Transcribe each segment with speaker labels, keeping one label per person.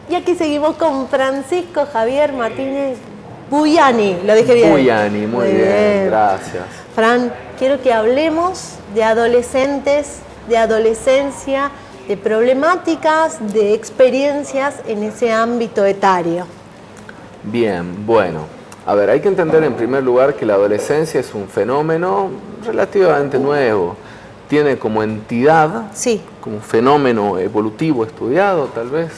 Speaker 1: Y aquí seguimos con Francisco Javier Martínez Buyani. Lo dije bien.
Speaker 2: Buyani, muy bien, gracias.
Speaker 1: Fran, quiero que hablemos de adolescentes, de adolescencia, de problemáticas, de experiencias en ese ámbito etario.
Speaker 2: Bien, bueno. A ver, hay que entender en primer lugar que la adolescencia es un fenómeno relativamente nuevo. Tiene como entidad, como fenómeno evolutivo estudiado, tal vez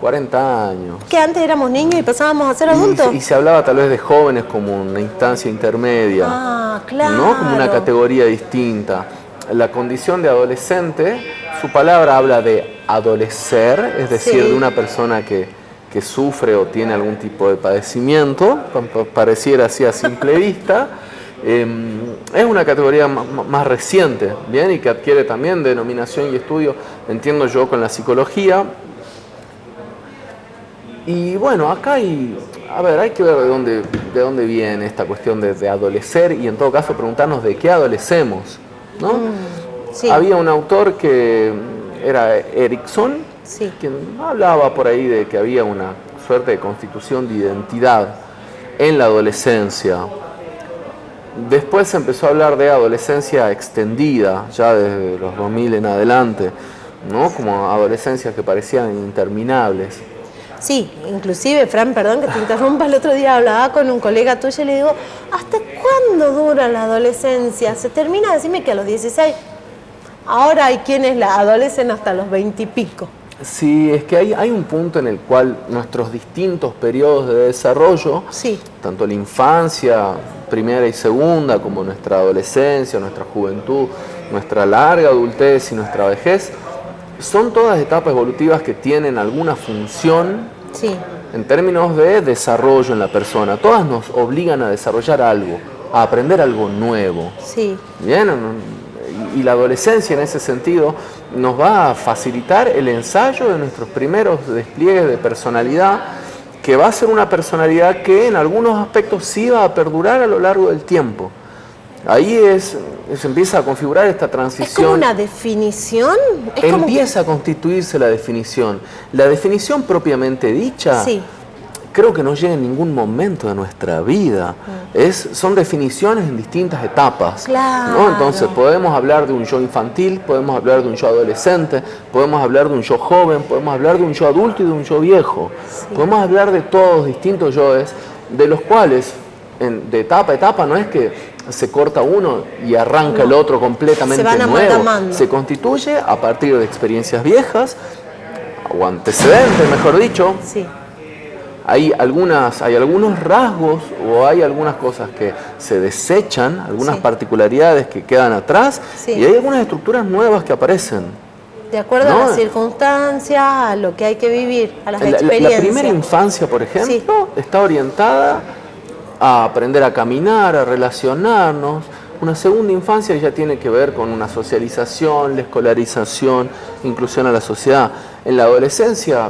Speaker 2: 40 años.
Speaker 1: Que antes éramos niños y pasábamos a ser adultos.
Speaker 2: Y se hablaba tal vez de jóvenes como una instancia intermedia.
Speaker 1: Ah, claro.
Speaker 2: ¿No? Como una categoría distinta. La condición de adolescente, su palabra habla de adolecer, es decir, de una persona que sufre o tiene algún tipo de padecimiento, pareciera así a simple vista. Es una categoría más reciente, ¿bien? Y que adquiere también denominación y estudio, entiendo yo, con la psicología. Y bueno, acá hay que ver de dónde viene esta cuestión de adolecer y en todo caso preguntarnos de qué adolecemos, ¿no? Había un autor que era Erickson, quien hablaba por ahí de que había una suerte de constitución de identidad en la adolescencia. Después se empezó a hablar de adolescencia extendida, ya desde los 2000 en adelante, ¿no? Como adolescencias que parecían interminables.
Speaker 1: Sí, inclusive, Fran, perdón que te interrumpa, el otro día hablaba con un colega tuyo y le digo, ¿hasta cuándo dura la adolescencia? Se termina, decime que a los 16. Ahora hay quienes la adolecen hasta los 20 y pico.
Speaker 2: Sí, es que hay un punto en el cual nuestros distintos periodos de desarrollo, tanto la infancia, primera y segunda, como nuestra adolescencia, nuestra juventud, nuestra larga adultez y nuestra vejez, son todas etapas evolutivas que tienen alguna función en términos de desarrollo en la persona. Todas nos obligan a desarrollar algo, a aprender algo nuevo. Bien, y la adolescencia en ese sentido nos va a facilitar el ensayo de nuestros primeros despliegues de personalidad, que va a ser una personalidad que en algunos aspectos sí va a perdurar a lo largo del tiempo. Ahí se empieza a configurar esta transición.
Speaker 1: ¿Es como una definición?
Speaker 2: Empieza a constituirse la definición. La definición propiamente dicha, creo que no llega en ningún momento de nuestra vida. Son definiciones en distintas etapas, ¿no? Entonces podemos hablar de un yo infantil, podemos hablar de un yo adolescente, podemos hablar de un yo joven, podemos hablar de un yo adulto y de un yo viejo. Podemos hablar de todos distintos yoes, de los cuales de etapa a etapa no es que se corta uno y arranca el otro completamente nuevo. Se constituye a partir de experiencias viejas o antecedentes, mejor dicho. Hay algunos rasgos o hay algunas cosas que se desechan, algunas particularidades que quedan atrás y hay algunas estructuras nuevas que aparecen.
Speaker 1: De acuerdo a las circunstancias, a lo que hay que vivir, a las experiencias.
Speaker 2: La primera infancia, por ejemplo, está orientada a aprender a caminar, a relacionarnos. Una segunda infancia ya tiene que ver con una socialización, la escolarización, inclusión a la sociedad. En la adolescencia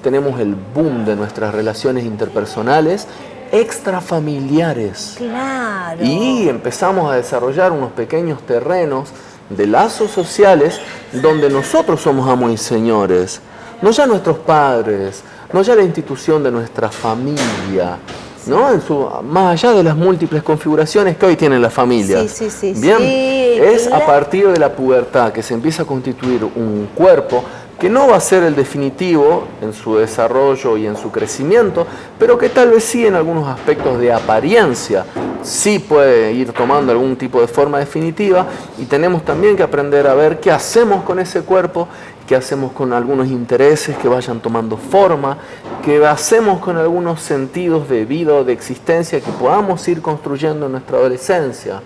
Speaker 2: tenemos el boom de nuestras relaciones interpersonales extrafamiliares. Y empezamos a desarrollar unos pequeños terrenos de lazos sociales donde nosotros somos amos y señores. No ya nuestros padres, no ya la institución de nuestra familia, ¿no? Más allá de las múltiples configuraciones que hoy tienen las familias. Bien, es a partir de la pubertad que se empieza a constituir un cuerpo que no va a ser el definitivo en su desarrollo y en su crecimiento, pero que tal vez sí en algunos aspectos de apariencia sí puede ir tomando algún tipo de forma definitiva, y tenemos también que aprender a ver qué hacemos con ese cuerpo, qué hacemos con algunos intereses que vayan tomando forma, qué hacemos con algunos sentidos de vida o de existencia que podamos ir construyendo en nuestra adolescencia,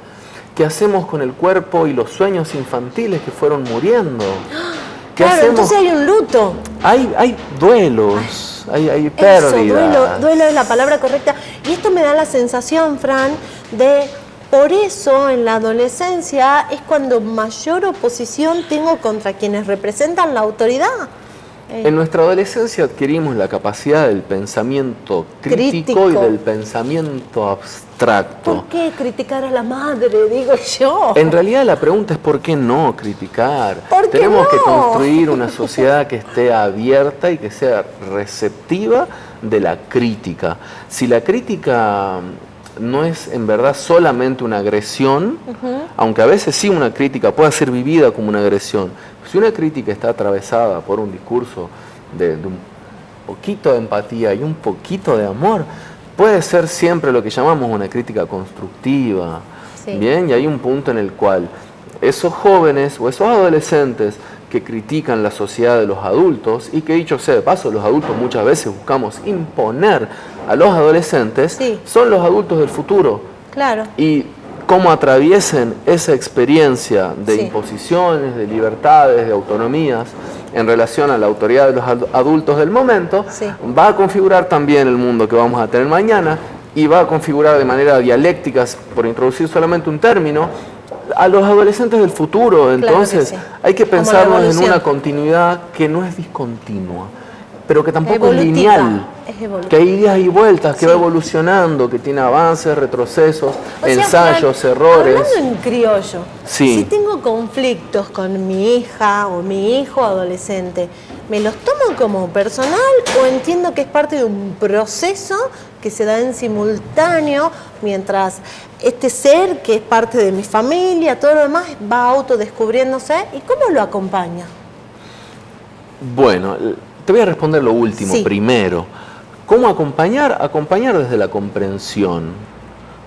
Speaker 2: qué hacemos con el cuerpo y los sueños infantiles que fueron muriendo.
Speaker 1: Claro, entonces hay un luto.
Speaker 2: Hay duelos, hay pérdidas.
Speaker 1: Duelo es la palabra correcta. Y esto me da la sensación, Fran, de por eso en la adolescencia es cuando mayor oposición tengo contra quienes representan la autoridad.
Speaker 2: En nuestra adolescencia adquirimos la capacidad del pensamiento crítico y del pensamiento abstracto.
Speaker 1: ¿Por qué criticar a la madre, digo yo?
Speaker 2: En realidad la pregunta es ¿por qué no criticar?
Speaker 1: ¿Por qué
Speaker 2: Tenemos
Speaker 1: no?
Speaker 2: que construir una sociedad que esté abierta y que sea receptiva de la crítica. Si la crítica no es en verdad solamente una agresión, aunque a veces sí una crítica pueda ser vivida como una agresión, si una crítica está atravesada por un discurso de un poquito de empatía y un poquito de amor, puede ser siempre lo que llamamos una crítica constructiva.
Speaker 1: Sí.
Speaker 2: Bien, y hay un punto en el cual esos jóvenes o esos adolescentes que critican la sociedad de los adultos, y que dicho sea de paso, los adultos muchas veces buscamos imponer a los adolescentes,
Speaker 1: Sí.
Speaker 2: son los adultos del futuro.
Speaker 1: Claro.
Speaker 2: Y cómo atraviesen esa experiencia de
Speaker 1: Sí.
Speaker 2: imposiciones, de libertades, de autonomías en relación a la autoridad de los adultos del momento,
Speaker 1: Sí.
Speaker 2: va a configurar también el mundo que vamos a tener mañana y va a configurar de manera dialéctica, por introducir solamente un término, a los adolescentes del futuro. Entonces
Speaker 1: sí.
Speaker 2: hay que
Speaker 1: Como la
Speaker 2: pensarnos en
Speaker 1: evolución.
Speaker 2: una continuidad que no es discontinua, pero que tampoco es
Speaker 1: Evolutiva,
Speaker 2: lineal,
Speaker 1: es evolutiva.
Speaker 2: que hay idas y vueltas, que
Speaker 1: Sí.
Speaker 2: va evolucionando, que tiene avances, retrocesos,
Speaker 1: O sea,
Speaker 2: ensayos,
Speaker 1: Fran,
Speaker 2: errores.
Speaker 1: Hablando en criollo,
Speaker 2: Sí.
Speaker 1: si tengo conflictos con mi hija o mi hijo adolescente, ¿me los tomo como personal o entiendo que es parte de un proceso que se da en simultáneo mientras este ser que es parte de mi familia, todo lo demás, va autodescubriéndose? ¿Y cómo lo acompaña?
Speaker 2: Bueno, te voy a responder lo último
Speaker 1: Sí.
Speaker 2: primero. ¿Cómo acompañar? Acompañar desde la comprensión.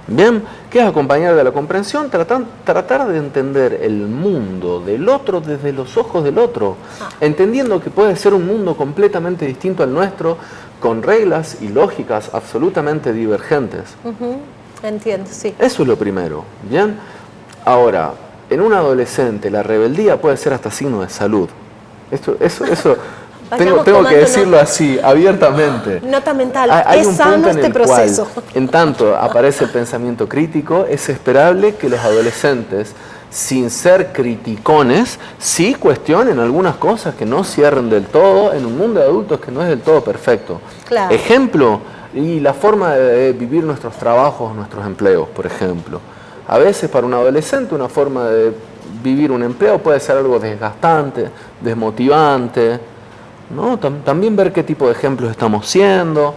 Speaker 2: ¿Bien? ¿Qué es acompañar de la comprensión? Tratar de entender el mundo del otro desde los ojos del otro, entendiendo que puede ser un mundo completamente distinto al nuestro, con reglas y lógicas absolutamente divergentes.
Speaker 1: Entiendo, sí.
Speaker 2: Eso es lo primero, ¿bien? Ahora, en un adolescente la rebeldía puede ser hasta signo de salud. Eso tengo
Speaker 1: tomando
Speaker 2: que decirlo
Speaker 1: nota.
Speaker 2: así, abiertamente.
Speaker 1: Nota mental,
Speaker 2: Hay
Speaker 1: es
Speaker 2: un
Speaker 1: sano
Speaker 2: punto en
Speaker 1: este
Speaker 2: el cual,
Speaker 1: proceso.
Speaker 2: en tanto aparece el pensamiento crítico, es esperable que los adolescentes, sin ser criticones, sí cuestionen algunas cosas que no cierren del todo en un mundo de adultos que no es del todo perfecto.
Speaker 1: Claro.
Speaker 2: Ejemplo, y la forma de vivir nuestros trabajos, nuestros empleos, por ejemplo. A veces para un adolescente una forma de vivir un empleo puede ser algo desgastante, desmotivante, ¿no? También ver qué tipo de ejemplos estamos siendo,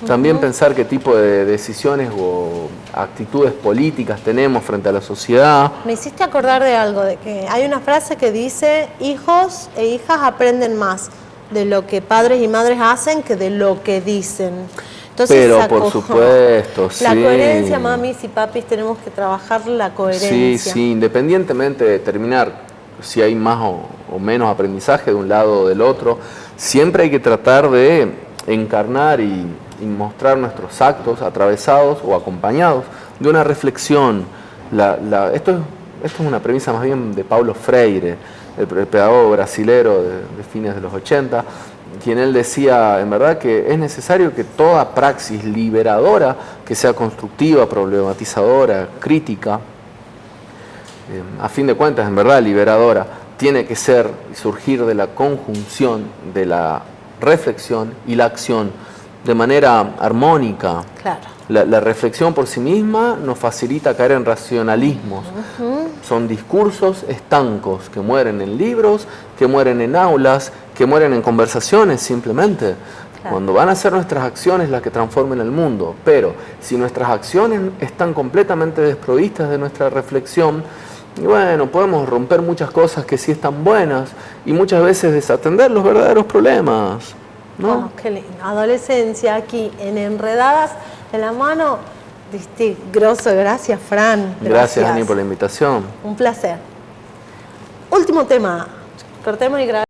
Speaker 2: también pensar qué tipo de decisiones o actitudes políticas tenemos frente a la sociedad.
Speaker 1: Me hiciste acordar de algo, de que hay una frase que dice: hijos e hijas aprenden más de lo que padres y madres hacen que de lo que dicen. Entonces,
Speaker 2: Pero por supuesto,
Speaker 1: la
Speaker 2: sí.
Speaker 1: coherencia, mamis y papis, tenemos que trabajar la coherencia.
Speaker 2: Sí, sí, independientemente de determinar si hay más o menos aprendizaje de un lado o del otro, siempre hay que tratar de encarnar y mostrar nuestros actos atravesados o acompañados de una reflexión. Esto es una premisa más bien de Paulo Freire, el pedagogo brasilero de fines de los 80, quien él decía, en verdad, que es necesario que toda praxis liberadora, que sea constructiva, problematizadora, crítica, a fin de cuentas, en verdad, liberadora, tiene que ser y surgir de la conjunción de la reflexión y la acción de manera armónica.
Speaker 1: Claro.
Speaker 2: La reflexión por sí misma nos facilita caer en racionalismos. Son discursos estancos que mueren en libros, que mueren en aulas, que mueren en conversaciones simplemente. Claro. Cuando van a ser nuestras acciones las que transformen el mundo. Pero si nuestras acciones están completamente desprovistas de nuestra reflexión, y bueno, podemos romper muchas cosas que sí están buenas y muchas veces desatender los verdaderos problemas, ¿no?
Speaker 1: Oh, qué lindo. Adolescencia aquí en Enredadas de la mano. Diste grosso, gracias, Fran.
Speaker 2: Gracias, Ani, por la invitación.
Speaker 1: Un placer. Último tema. Cortemos y grabemos.